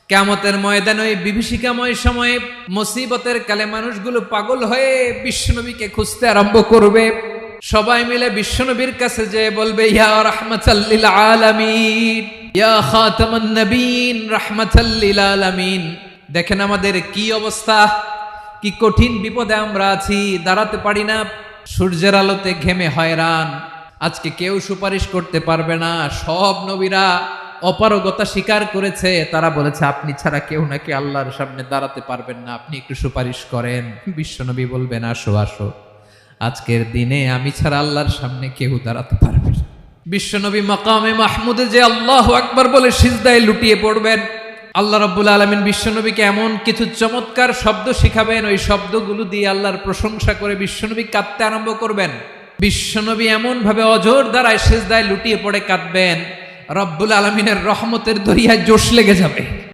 কিয়ামতের ময়দানে ওই বিভীষিকাময় সময়ে মুসিবতের কালে মানুষগুলো পাগল হয়ে বিশ্বনবীকে খুঁজতে আরম্ভ করবে। সবাই মিলে বিশ্বনবীর কাছে যেয়ে বলবে, ইয়া রাহমাতাল লিল আলামিন, ইয়া খাতামান নবীন, রাহমাতাল লিল আলামিন। দেখেন আমাদের কি অবস্থা, কি কঠিন বিপদে আমরা আছি, দাঁড়াতে পারি না, সূর্যের আলোতে ঘেমে হয়রান। আজকে কেউ সুপারিশ করতে পারবে না। সব নবীরা অপারগতা স্বীকার করেছে, তারা বলেছে আপনি ছাড়া কেউ নাকি আল্লাহর সামনে দাঁড়াতে পারবেন না, আপনি একটু সুপারিশ করেন। বিশ্বনবী বলবেন, আসো আসো, আজকের দিনে আমি ছাড়া আল্লাহর সামনে কেউ দাঁড়াতে পারবে না। বিশ্বনবী মাকামে মাহমুদে যে আল্লাহু আকবার বলে সিজদায় লুটিয়ে পড়বেন। আল্লাহ রাব্বুল আলামিন বিশ্বনবীকে এমন কিছু চমৎকার শব্দ শিখাবেন, ওই শব্দগুলো দিয়ে আল্লাহর প্রশংসা করে বিশ্বনবী কাঁদতে আরম্ভ করবেন। বিশ্বনবী এমন ভাবে অজর দ্বারায় সিজদায় লুটিয়ে পড়ে কাঁদবেন, রব্বুল আলামিনের রহমতের দরিয়ায় জোশ লেগে যাবে।